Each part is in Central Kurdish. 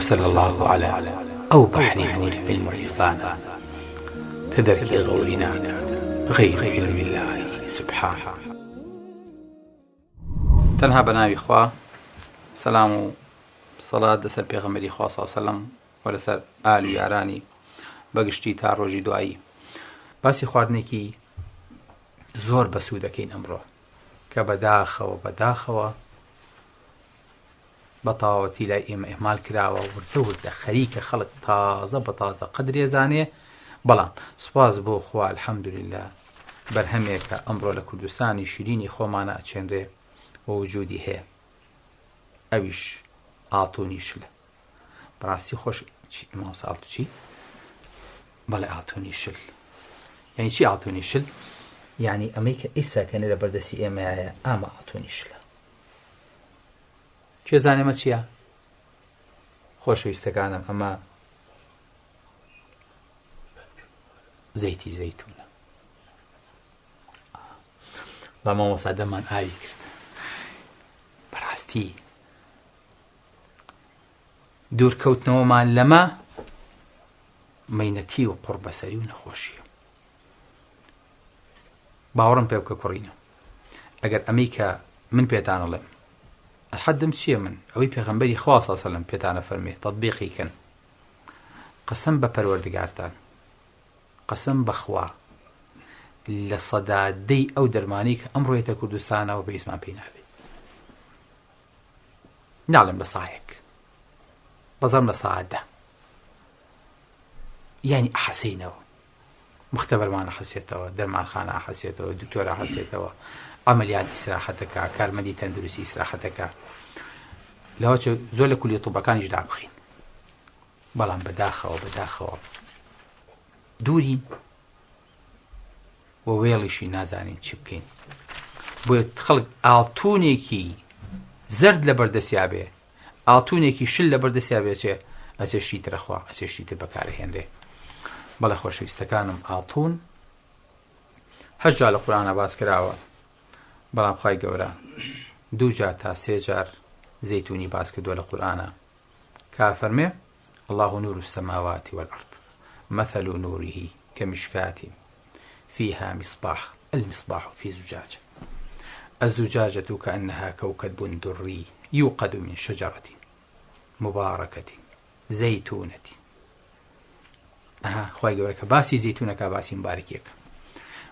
وصلى الله على أو بحر نور علم عرفانا كدرك غورنا غير علم الله سبحانه. تنها بناوي خوا سلام صلاة دسر پیغمبری خوا صلی الله علیه وسلم ولسر آل و یارانی بەگشتی تا ڕۆژی دوایی. باسی خواردنێکی زۆر بەسوود دەکەین ئەمڕۆ کە بەداخەوە بە تەواوەتی لای ئێمە ئێمال کراوە وردە خەریکە خەڵک تازە بە تازە قەدرێ زانێ. بەڵام سوپاس بۆ خوا الحەمدولله بەرهەمێکە ئەمڕۆ لە کوردستانی شیرینی خۆمانە ئەچێنرێ بۆ وجودی هەیە، ئەویش ئاڵتوونی شلە. بەڕاستی خۆش ماوەسا ئاڵتو چی؟ بەڵێ ئاڵتوونی شل. یعنی چی ئاڵتوونی شل؟ یعنی ئەمەی کە ئێستا کەنە لە بەردەستی ئێمەیە ئامە ئاڵتوونی شلە. کوێزانێمە چییە؟ خۆشەویستەکانم ئەمە زەیتی زەیتونە. بە مامۆستا دەمان ئاوی کرد. بەڕاستی دوورکەوتنەوەمان لەمە مەینەتی و قوربەسەری و نەخۆشیە. باوەڕم پێ بکە کوڕینە، ئەگەر ئەمەی کە من پێتانەڵێم حەدم چییە؟ من ئەوەی پێغەمبەری خوا صلی الله علیه وسلم پێتانە فەرمێ تەطبیقی کەن. قەسەم بە پەروەردگارتان، قەسەم بەخوا لە سەدادەی ئەو دەرمانی کە ئەمڕۆ هێتە کوردستانەوە بە ئیسمان پێی نابێت. ناڵێم لە ساعەیەک، بەزەم لە ساعەتە. یعنی ئەحەسینەوە، مختبەرمان ئەحەسێتەوە، دەرمانخانە ئەحەسێتەوە، دکتۆر ئەحەسێتەوە، ئەمەلیات ئیسراحەتەکە، کارمەندی تەندروستی ئیسراحەتەکە. لەوە زۆر لە کولیە طوبەکانیش دابخین. بەڵام بەداخەوە دوورین و وێڵیشی نازانین چی بکەین. بۆیە خەڵک ئاڵتوونێکی زەرد لە بەردەستیا بێ، ئاڵتوونێکی شل لە بەردەستیا بێ، چێ ئەچێشتی ترەخوا، ئەچێشتی تر بەکارهێنرێ. بەڵێ خۆشەویستەکانم، ئاڵتوون هەشت جار لە قورئانە باس کراوە، بەڵام خوای گەورە 2 جار تا 3 جار زەیتونی باس کردووە لە قورئانە کە فەرمێ الله نور السماوات والأرض مثل نوره كمشكاة فيها مصباح المصباح في زجاجة الزجاجة كأنها كوكب دري يوقد من شجرة مباركة زيتونة. خوای گەورە کە باسی زەیتونەکە باسی مبارەکیەکە.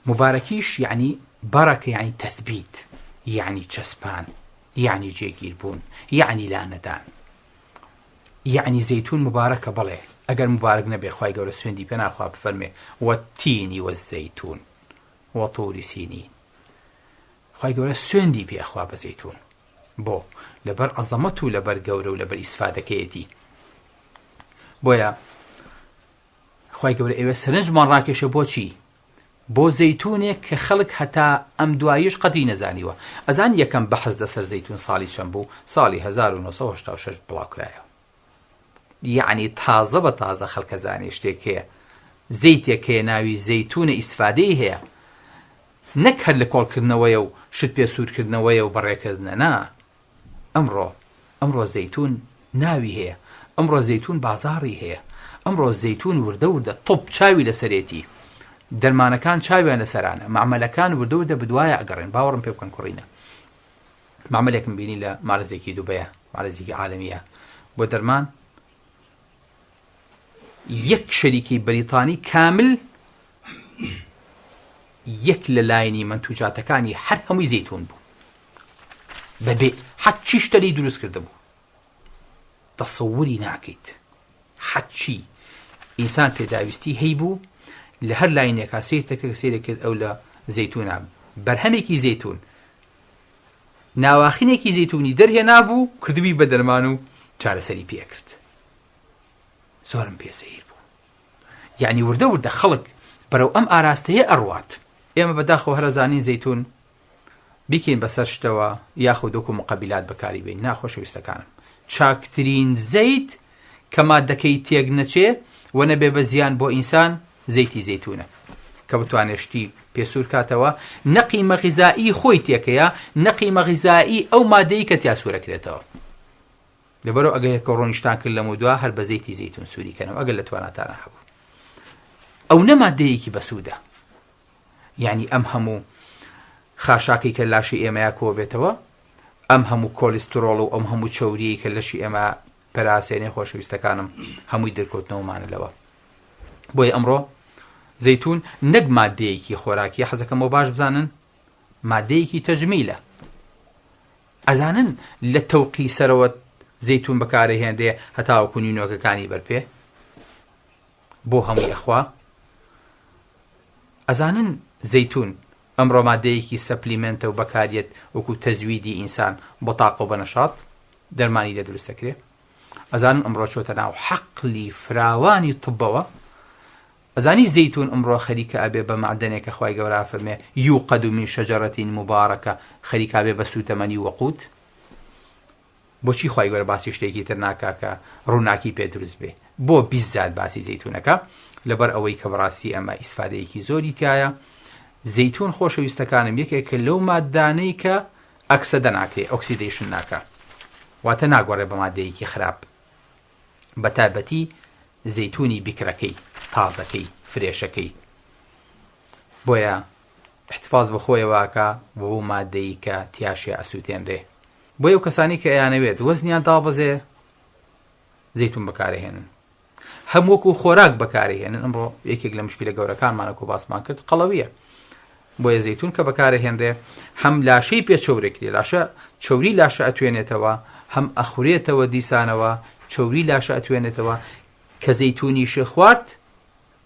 مبارەکیش یعنی بەرەکە، یعنی تەثبیت، یعنی چەسپان، یعنی جێگیربوون، یعنی لانەدان. یعنی زەیتون مبارەکە. بەڵێ ئەگەر مبارەک نەبێ خوای گەورە سوێندی پێ ناخوا بفەرمێ وەتینی وەزەیتون وەطوری سینین. خوای گەورە سوێندی پێ ئەخوا بە زەیتون. بۆ لەبەر عەزەمەت و لەبەر گەورە و لەبەر ئیسفادەکەیەتی. بۆیە خوای گەورە ئێوە سەرنجمان ڕاکێشە بۆچی؟ بۆ زەیتونێک کە خەڵک هەتا ئەم دواییش قەدری نەزانیوە. ئەزان یەکەم بەحث لەسەر زەیتون ساڵی چەند بوو؟ ساڵی 1986 بڵاوکرایەوە. یعنی تازە بە تازە خەڵکە زانێ شتێک هەیە، زەیتێک هەیە ناوی زەیتونە ئیسفادەی هەیە، نەک هەر لە کۆڵکردنەوەیە و شت پێ سوورکردنەوەیە و بەڕێکردنە. نا، ئەمڕۆ زەیتون ناوی هەیە، ئەمڕۆ زەیتون بازاڕی هەیە، ئەمڕۆ زەیتون وردە تۆپ چاوی لەسەرێتی، دەرمانەکان چاویان لەسەرانە، معمەلەکان وردە بدوایە ئەگەڕێن. باوەڕم پێ بکەن کوڕینە، معمەلێکم بینی لە مارەزێکی دووبەیە، مارەزێکی عالەمیە بۆ دەرمان، یەک شەریکی بەریتانی کامل یەک لە لاینی منتوجاتەکانی هەر هەمووی زەیتون بوو، بەبێ حەچی شتەی دروست کرده بوو. تەسەووری ناکەیت حەچی ئینسان پێداویستی هەی بوو لە هەر لاینێکا سیرتەکە سیرەکرد ئەو لە زەیتونە، بەرهەمێکی زەیتون، ناواخینێکی زەیتونی دەرهێنا بوو، کردوی بە دەرمان و چارەسەری پێکرد. زۆرم پێسەیر بوو. یعنی وردە خەڵک بەرەو ئەم ئاراستەیە ئەڕوات. ئێمە بەداخەوە هەرە زانین زەیتون بیکەین بەسەر شتەوە یاخود وەکو مقەبیلات بەکاری بێن. ناخۆشەویستەکانم، چاکترین زەیت کە مادەکەی تێک نەچێ و نەبێ بە زیان بۆ ئینسان زەیتی زەیتونە کە بتوانێت شتی پێسوور کاتەوە، نەقیمە غیزایی خۆی تێکەیە، نەقیمە غیزایی ئەو مادەی کە تیا سوورەکرێتەوە. لەبەرەوە ئەگەر کە ڕۆنیشتان کرد لەمە دووە هەر بە زەیتی زەیتون سووریکەنەوە ئەگەر لە تواناتانە هەبوو. ئەو نەمادەیەکی بەسوودە، یعنی ئەم هەموو خاشاکەی کە لاشی ئێمەیە کۆ بێتەوە، ئەم هەموو کۆلیسترۆڵ و ئەم هەموو چەوریی کە لەشی ئێمە پەراسێنێ خۆشەویستەکانم هەمووی دەرکەوتنەوەمانە لەوە. بۆیە ئەمڕۆ زەیتون نەک مادەیەکی خۆراکی، حەزەکەمەوە باش بزانن مادەیەکی تەجمیلە. ئەزانن لە تەوقی سەرەوە زەیتون بەکارهێنرێ هەتاوەکو نینۆکەکانی بەرپێ بۆ هەمووی ئەخوا. ئەزانن زەیتون ئەمڕۆ مادەیەکی سەپلیمنتە و بەکارێت وەکو تەزویدی ئینسان بۆ تاقە و بەنەشاط دەرمانی لێ دروستەکرێ. ئەزانن ئەمڕۆ چۆتە ناو حەقلی فراوانی طبەوە. ئەزانی زەیتون ئەمڕۆ خەریکە ئەبێ بە معدنێکە خوای گەورە فەرمێ یوقەد من شەجەرەة مبارەکە، خەریکە ئەبێ بە سوتەمەنی وەقوت. بۆچی خوای گەورە باسی شتێکی تر ناکا کە ڕووناکی پێ دروست بێ؟ بۆ 20 زات باسی زەیتونەکە، لەبەر ئەوەی کە بەڕاستی ئەمە ئیسفادەیەکی زۆری تایە. زەیتون خۆشەویستەکانم یەکێکە لەو مادانەی کە ئەکسەدە ناکرێ، ئۆکسیدیشن ناکە، واتە ناگۆڕێ بە مادەیەکی خراپ، بە تایبەتی زەیتونی بیکرەکەی، تازەکەی، فرێشەکەی. بۆیە احتفاظ بە خۆیەوەکە بۆ مادەی کە تیاشێ ئەسووتێنرێ. بۆیە ئەو کەسانی کە ئەیانەوێت وەزنیان دابەزێ زەیتون بەکارهێنن، هەم وەکو خۆراک بەکارهێنن. ئەمڕۆ یەکێک لە مشکلە گەورەکانمانە کە باسمان کرد قەڵەویە. بۆیە زەیتون کە بەکارهێنرێ هەم لاشەی پێچەورێکرێ، لاشە چەوری لاشە ئەتوێنێتەوە، هەم ئەخورێتەوە دیسانەوە، چەوری لاشە ئەتوێنێتەوە. کە زەیتونیشە خوارد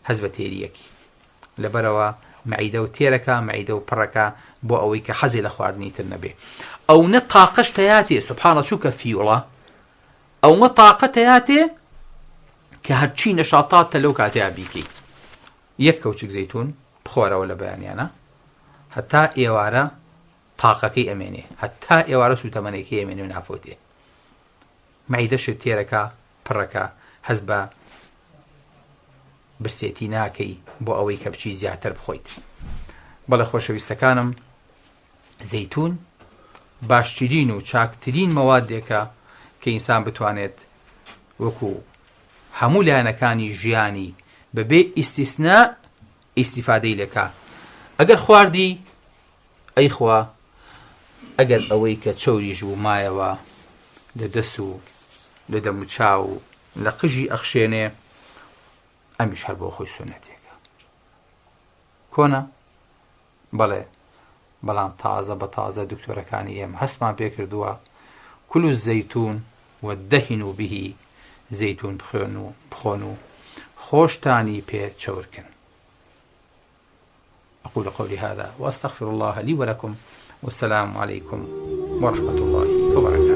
هەز بە تێریەکی، لەبەرەوە مەعیدە و تێرەکە، مەعیدە و پڕەکە، بۆ ئەوەی کە حەزی لە خواردنی تر نەبێ. ئەو نە تاقەش تەیاتێ، سوبحانە چووکە فیوڵە، ئەو نە تاقە تەیاتێ کە هەرچی نەشاتاتە لەو کاتەیە بیکەی. یەک کەوچک زەیتون بخۆرەوە لە بەیانیانە، هەتا ئێوارە تاقەکەی ئەمێنێ، هەتا ئێوارە سوتەمەنێکی ئەمێنێ و نافۆتێ. مەعیدەشت تێرەکە، پڕەکە، هەز بە برسێتی ناکەی بۆ ئەوەی کە بچی زیاتر بخۆیت. بەڵێ خۆشەویستەکانم، زەیتون باشترین و چاکترین مەوادێکە کە ئینسان بتوانێت وەکو هەموو لایەنەکانی ژیانی بەبێ ئیستیسنا ئیستیفادەی لەکە. ئەگەر خواردی ئەی خوا، ئەگەر ئەوەی کە چەوریش بوو مایەوە لە دەست و لە دەم و چاو و لە قژی ئەخشێنێ، ئەمیش هەر بۆ خۆی سونەتێکە کۆنا. بەڵێ بەڵام تازە بە تازە دکتۆرەکانی ئێمە هەستمان پێ کردووە کولو الزەیتون وەدەهینوا به، زەیتون بخۆن و خۆشتانی پێ چەورکن. أقول قولي هذا وأستغفر الله لي ولكم، والسلام عليكم ورحمة الله وبركاته.